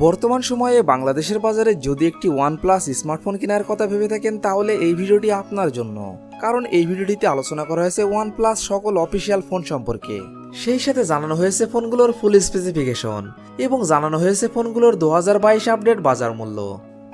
বর্তমান সময়ে বাংলাদেশের বাজারে যদি একটি ওয়ানপ্লাস স্মার্টফোন কেনার কথা ভেবে থাকেন তাহলে এই ভিডিওটি আপনার জন্য, কারণ এই ভিডিওটিতে আলোচনা করা হয়েছে ওয়ানপ্লাস সকল অফিসিয়াল ফোন সম্পর্কে। সেই সাথে জানানো হয়েছে ফোনগুলোর ফুল স্পেসিফিকেশন এবং জানানো হয়েছে ফোনগুলোর 2022 আপডেট বাজার মূল্য।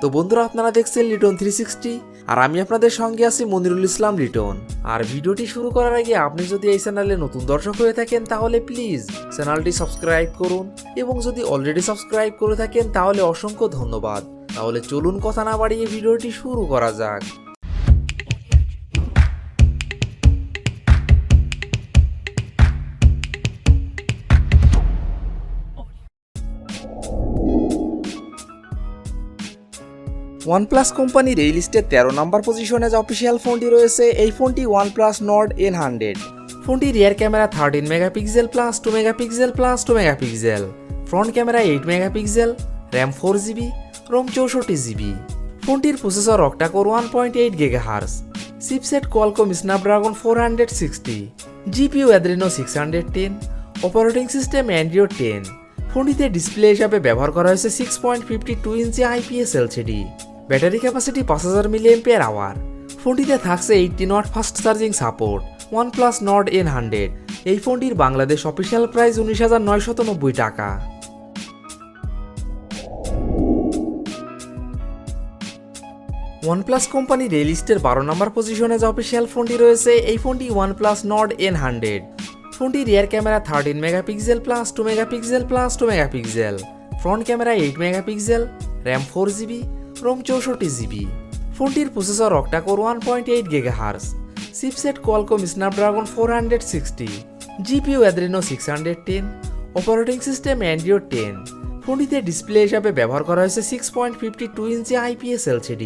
তো বন্ধুরা, আপনারা দেখছেন লিটন 360 আর আমি আপনাদের সঙ্গে আছি মনিরুল ইসলাম লিটন। আর ভিডিওটি শুরু করার আগে আপনি যদি এই চ্যানেলে নতুন দর্শক হয়ে থাকেন তাহলে প্লিজ চ্যানেলটি সাবস্ক্রাইব করুন, এবং যদি অলরেডি সাবস্ক্রাইব করে থাকেন তাহলে অসংখ্য ধন্যবাদ। তাহলে চলুন কথা না বাড়িয়ে ভিডিওটি শুরু করা যাক। ওয়ানপ্লাস কোম্পানির এই লিস্টে 13 নম্বর পজিশনে যে অফিসিয়াল ফোনটি রয়েছে এই ফোনটি ওয়ানপ্লাস নর্ড N100। ফোনটির rear camera 13 megapixel plus 2 megapixel plus 2 megapixel, front camera 8 megapixel, RAM 4GB, ROM 64GB। ফোনটির processor octa core 1.8 GHz, chipset Qualcomm Snapdragon 460, GPU Adreno 610, operating system Android 10। ফোনটিতে ডিসপ্লে হিসাবে ব্যবহার করা হয়েছে 6.52 inch IPS LCD। Battery capacity 5000 mAh। ফোনটিতে থাকছে 18 watt fast charging support. OnePlus Nord N100 এই ফোনটির বাংলাদেশ অফিসিয়াল প্রাইস 19,990 টাকা। ওয়ানপ্লাস কোম্পানির এই লিস্টের 12 নম্বর পজিশনে যে অফিসিয়াল ফোনটি রয়েছে এই ফোনটি ওয়ানপ্লাস নর্ড N100। ফোনটির rear camera 13 megapixel plus 2 megapixel plus 2 megapixel, front camera 8 megapixel, RAM 4GB, ROM 64GB। ফোনটির processor octa core 1.8 GHz, chipset Qualcomm Snapdragon 460, GPU Adreno 610, operating system Android 10। ফোনটিতে ডিসপ্লে হিসাবে ব্যবহার করা হয়েছে 6.52 inch IPS LCD।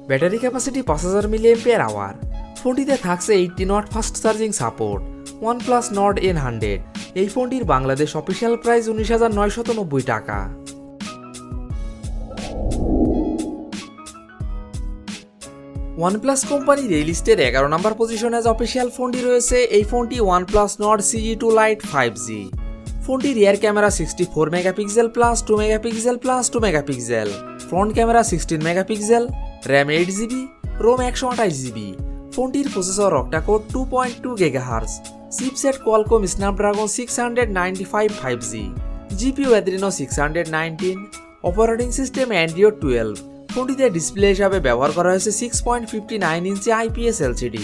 Battery capacity 5000 mAh। ফোনটিতে থাকছে 18 watt fast charging support. OnePlus Nord N100 এই ফোনটির বাংলাদেশ অফিসিয়াল প্রাইস 19,990 টাকা। ওয়ানপ্লাস কোম্পানির এই লিস্টের 11 নম্বর পজিশনে যে অফিসিয়াল ফোনটি রয়েছে এই ফোনটি OnePlus Nord CE2 Lite 5G। ফোনটির rear camera 64 megapixel plus 2 megapixel plus 2 megapixel, front camera 16 megapixel, RAM 8GB, ROM 128GB। ফোনটির processor octa core 2.2 GHz, chipset Qualcomm Snapdragon 695 5G, GPU Adreno 619, operating system Android 12। ফোনটিতে display হিসাবে ব্যবহার করা হয়েছে 6.59 inch IPS LCD।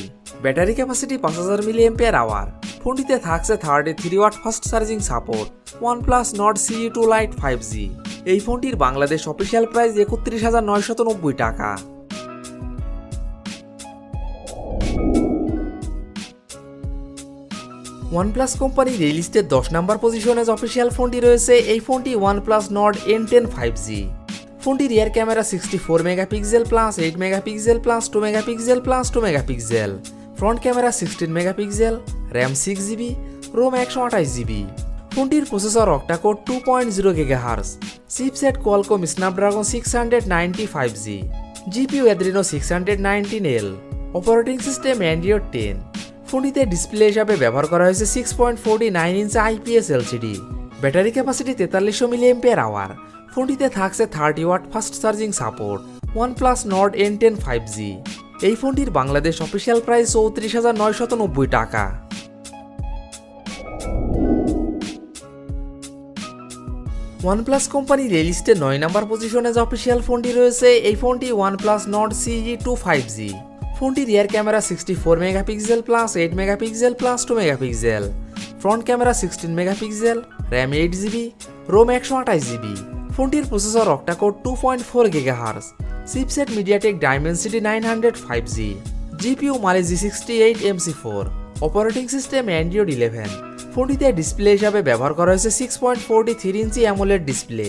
Battery capacity 5000 mAh। ফোনটিতে থাকছে 33 watt fast charging support. OnePlus Nord CE2 Lite 5G এই ফোনটির বাংলাদেশ অফিসিয়াল প্রাইস 31,990 টাকা। ওয়ানপ্লাস কোম্পানির এই লিস্টের 10 নম্বর পজিশনে যে অফিসিয়াল ফোনটি রয়েছে এই ফোনটি ওয়ানপ্লাস নর্ড N10 5G। ফোনটির rear camera 64 megapixel plus 8 megapixel plus 2 megapixel plus 2 megapixel, front camera 16 megapixel, RAM 6GB, ROM 128GB। ফোনটির processor octa core 2.0 GHz, chipset Qualcomm Snapdragon 690 5G, GPU Adreno 619L, operating system Android 10। ফোনটিতে display হিসাবে ব্যবহার করা হয়েছে 6.49 inch IPS LCD। Battery capacity 4300 mAh। ফোনটিতে থাকছে 30 watt fast charging support. OnePlus Nord N10 5G এই ফোনটির বাংলাদেশ অফিসিয়াল প্রাইস 34,990 টাকা। ওয়ানপ্লাস কোম্পানির এই লিস্টে 9 নম্বর পজিশনে যে অফিসিয়াল ফোনটি রয়েছে এই ফোনটি ওয়ানপ্লাস নর্ড CE2 5G। ফোনটির rear camera 64 megapixel plus 8 megapixel plus 2 megapixel, front camera 16 megapixel, RAM 8GB, ROM 128GB। ফোনটির processor octa core 2.4 GHz, chipset MediaTek Dimensity 900 5G, GPU Mali G68 MC4, operating system Android 11। ফোনটিতে display হিসাবে ব্যবহার করা হয়েছে 6.43 inch AMOLED display.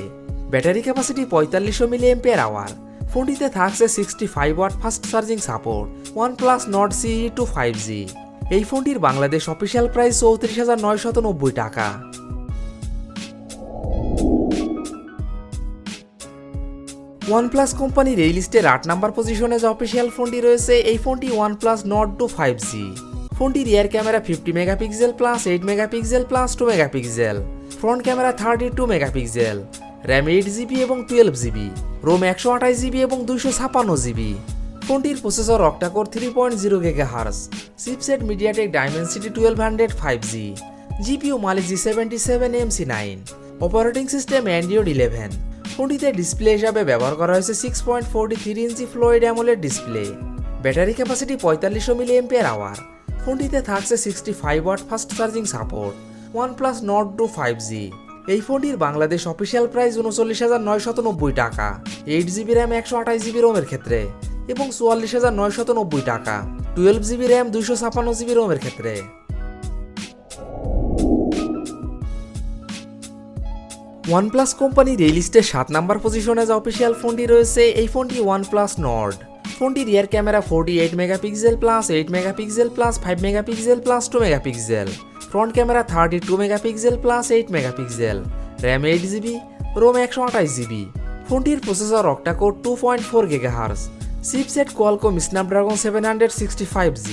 Battery capacity 4500 mAh। ফোনটিতে থাকছে 65 watt fast charging support. OnePlus Nord CE2 5G এই ফোনটির বাংলাদেশ অফিসিয়াল প্রাইস 34,990 টাকা। ওয়ানপ্লাস কোম্পানির এই লিস্টের 8 নম্বর পজিশনে যে অফিসিয়াল ফোনটি রয়েছে এই ফোনটি ওয়ানপ্লাস নর্ড 2 5G। ফোনটির rear camera 50 megapixel plus 8 megapixel plus 2 megapixel, front camera 32 megapixel, RAM 8GB এবং 12GB, রোম 128GB এবং 256GB। ফোনটির processor octa core 3.0 GHz, chipset MediaTek Dimensity 1200 5G, GPU Mali G77MC9, operating system Android 11। ফোনটিতে display হিসাবে ব্যবহার করা হয়েছে 6.43 inch fluid AMOLED display. Battery capacity 4500 mAh। ফোনটিতে থাকছে 65 watt fast charging support. OnePlus Nord 2 5G। এই ফোনটির বাংলাদেশ অফিসিয়াল প্রাইস 39,990 টাকা 8GB র্যাম 128GB রোমের ক্ষেত্রে এবং 44,990 টাকা 12GB র্যাম 256GB রোমের ক্ষেত্রে। OnePlus কোম্পানির এই লিস্টে 7 নাম্বার পজিশনে যে অফিসিয়াল ফোনটি রয়েছে এই ফোনটি OnePlus Nord। ফোনটির rear camera 48 megapixel plus 8 megapixel plus 5 megapixel plus 2 megapixel, front camera 32 megapixel plus 8 megapixel, RAM 8GB, ROM 128GB। ফোনটির processor octa core 2.4 GHz, chipset Qualcomm Snapdragon 765G,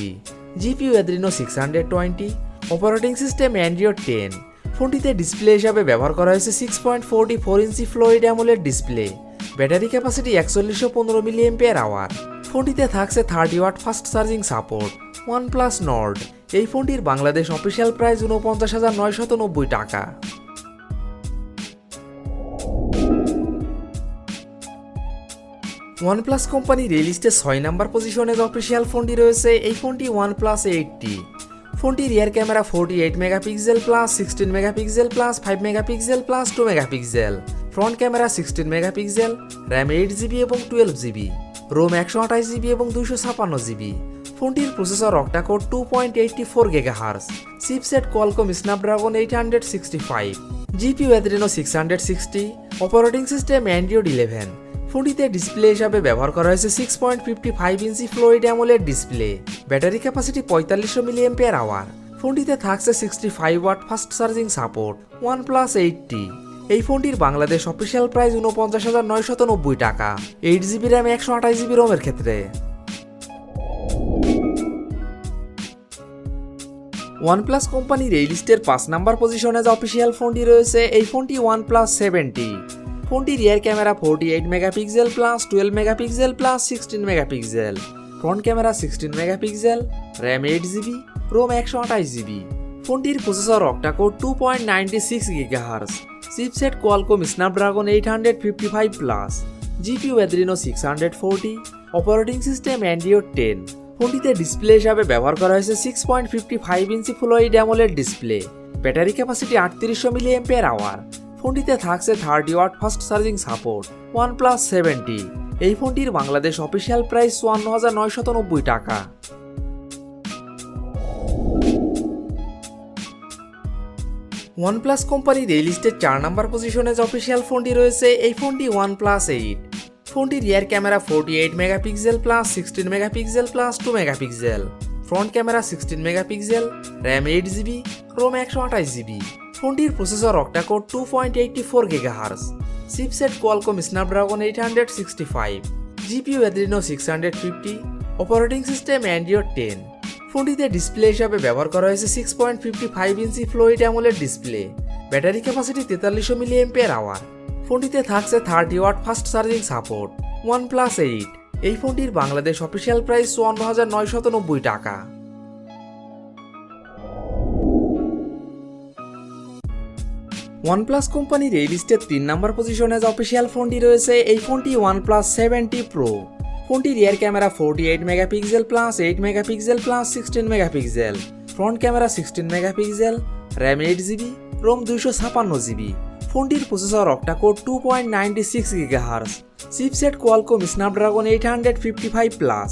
GPU Adreno 620, operating system Android 10। ফোনটিতে display হিসাবে ব্যবহার করা হয়েছে 6.44 inch fluid AMOLED display. Battery capacity 4115 mAh। ফোনটিতে থাকছে 30 watt fast charging support. OnePlus Nord। এই ফোনটির বাংলাদেশ অফিসিয়াল প্রাইস 49,990 টাকা। OnePlus কোম্পানির এই লিস্টে 6 নাম্বার পজিশনে যে অফিসিয়াল ফোনটি রয়েছে এই ফোনটি OnePlus 8T। ফোনটির rear camera 48 megapixel plus 16 megapixel plus 5 megapixel plus 2 megapixel, front camera 16 megapixel, RAM 8GB এবং 12GB, রোম 128GB এবং 256GB। ফোনটির processor octa core 2.84 GHz, chipset Qualcomm Snapdragon 865, GPU Adreno 660, operating system Android 11। ফোনটিতে display হিসাবে ব্যবহার করা হয়েছে 6.55 inch fluid AMOLED display. Battery capacity 4500 mAh। ফোনটিতে থাকছে 65 watt fast charging support. OnePlus 8T। এই ফোনটির বাংলাদেশ অফিসিয়াল প্রাইস 49,990 টাকা 8GB র্যাম 128GB রোমের ক্ষেত্রে। OnePlus কোম্পানির এই লিস্টের 5 নাম্বার পজিশনে যে অফিসিয়াল ফোনটি রয়েছে এই ফোনটি OnePlus 7T। ফোনটির rear camera 48 megapixel plus 12 megapixel plus 16 megapixel, front camera 16 megapixel, RAM 8GB, ROM 128GB। ফোনটির processor octa core 2.96 GHz, chipset Qualcomm Snapdragon 855 plus, GPU Adreno 640, operating system Android 10। ফোনটিতে ডিসপ্লে হিসাবে ব্যবহার করা হয়েছে 6.55 inch fluid AMOLED display. Battery capacity 3800 mAh। ফোনটিতে থাকছে 30 watt fast charging support. OnePlus 7T। এই ফোনটির বাংলাদেশ অফিসিয়াল প্রাইস 54,990 টাকা। OnePlus কোম্পানির এই লিস্টের 4 নাম্বার পজিশনে যে অফিসিয়াল ফোনটি রয়েছে এই ফোনটি OnePlus 8। ফোনটির rear camera 48 megapixel plus 16 megapixel plus 2 megapixel, front camera 16 megapixel, RAM 8GB, ROM 128GB। ফোনটির processor octa core 2.84 GHz, chipset Qualcomm Snapdragon 865, GPU Adreno 650, operating system Android 10। ফোনটিতে ডিসপ্লে হিসাবে ব্যবহার করা হয়েছে 6.55 inch fluid AMOLED display. Battery capacity 4300 mAh। ফোনটিতে থাকছে 30 watt fast charging support. OnePlus 8। এই ফোনটির বাংলাদেশ অফিসিয়াল প্রাইস 54,990 টাকা। OnePlus কোম্পানির এই লিস্টের 3 নাম্বার পজিশনে যে অফিসিয়াল ফোনটি রয়েছে এই ফোনটি OnePlus 7T Pro। ফোনটির rear camera 48 megapixel plus 8 megapixel plus 16 megapixel, front camera 16 megapixel, RAM 8GB, ROM 256GB। ফোনটির processor octa core 2.96 GHz, chipset Qualcomm Snapdragon 855 plus,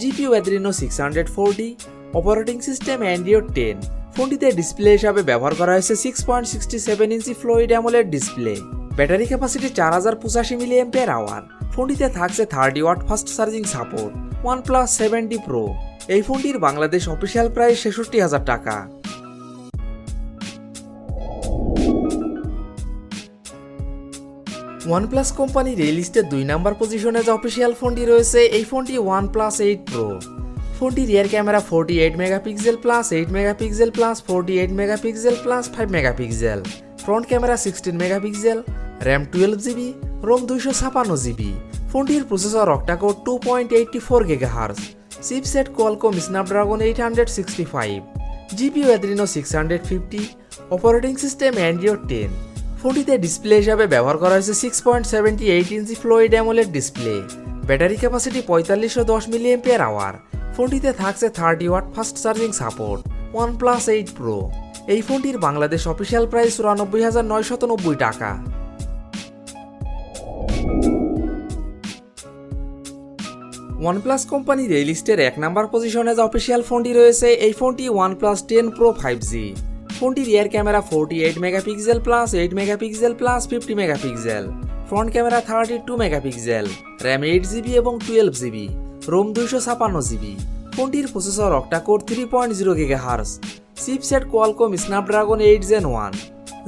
GPU Adreno 640, operating system Android 10। ফোনটিতে display হিসাবে ব্যবহার করা হয়েছে 6.67 inch fluid AMOLED display. Battery capacity 4085 mAh। ফোনটিতে থাকছে 30 watt fast charging support. OnePlus 7T Pro। এই ফোনটির বাংলাদেশ অফিসিয়াল প্রাইস 66,000 টাকা। OnePlus কোম্পানির এই লিস্টের 2 নাম্বার পজিশনে যে অফিসিয়াল ফোনটি রয়েছে এই ফোনটি OnePlus 8 Pro। ফোনটির rear camera 48 megapixel plus 8 megapixel plus 48 megapixel plus 5 megapixel, front camera 16 megapixel, RAM 12GB, ROM 256GB। ফোনটির processor octa core 2.84 GHz, chipset Qualcomm Snapdragon 865, GPU Adreno 650, operating system Android 10। ফোনটিতে display হিসাবে ব্যবহার করা হয়েছে 6.78 inch fluid AMOLED display. Battery capacity 4510 mAh। ফোনটিতে থাকছে 30 watt fast charging support. OnePlus 8 Pro। এই ফোনটির বাংলাদেশ অফিসিয়াল প্রাইস 94,990 টাকা। OnePlus কোম্পানির এই লিস্টের 1 নাম্বার পজিশনে যে অফিসিয়াল ফোনটি রয়েছে, এই ফোনটি OnePlus 10 Pro 5G। ফোনটির rear camera 48 megapixel plus 8 megapixel plus 50 megapixel, front camera 32 megapixel, RAM 8GB এবং 12GB, রোম 256GB। ফোনটির processor octa core 3.0 GHz, chipset Qualcomm Snapdragon 8 Gen 1,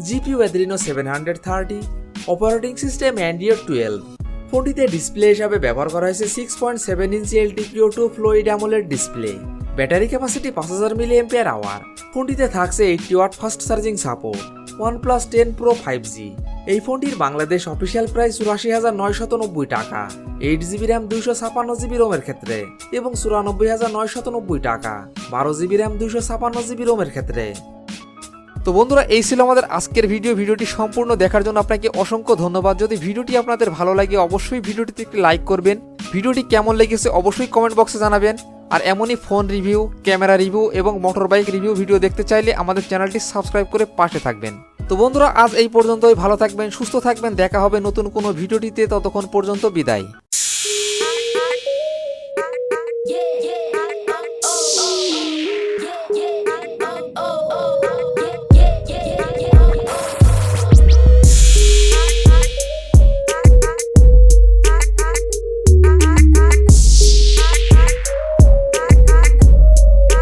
GPU Adreno 730, operating system Android 12। ফোনটিতে display হিসাবে ব্যবহার করা হয়েছে 6.7 inch LTPO2 fluid AMOLED display. Battery capacity 5000 mAh। ফোনটিতে থাকছে 80 watt fast charging support. OnePlus 10 Pro 5G। এই ফোনটির বাংলাদেশ অফিসিয়াল প্রাইস 84,990 টাকা। 8GB র্যাম 256GB রোমের ক্ষেত্রে এবং 94,990 টাকা 12GB র্যাম 256GB রোমের ক্ষেত্রে। তো বন্ধুরা, এই ছিল আমাদের আজকের ভিডিওটি সম্পূর্ণ দেখার জন্য আপনাকে অসংখ্য ধন্যবাদ। যদি ভিডিওটি আপনাদের ভালো লাগে অবশ্যই ভিডিওটিতে একটি লাইক করবেন। ভিডিওটি কেমন লেগেছে অবশ্যই কমেন্ট বক্সে জানাবেন। আর এমনই ফোন রিভিউ, ক্যামেরা রিভিউ এবং মোটর বাইক রিভিউ ভিডিও দেখতে চাইলে আমাদের চ্যানেলটি সাবস্ক্রাইব করে পাশে থাকবেন। তো বন্ধুরা, আজ এই পর্যন্তই। ভালো থাকবেন, সুস্থ থাকবেন। দেখা হবে নতুন কোনো ভিডিওটিতে। ততক্ষণ পর্যন্ত বিদায়।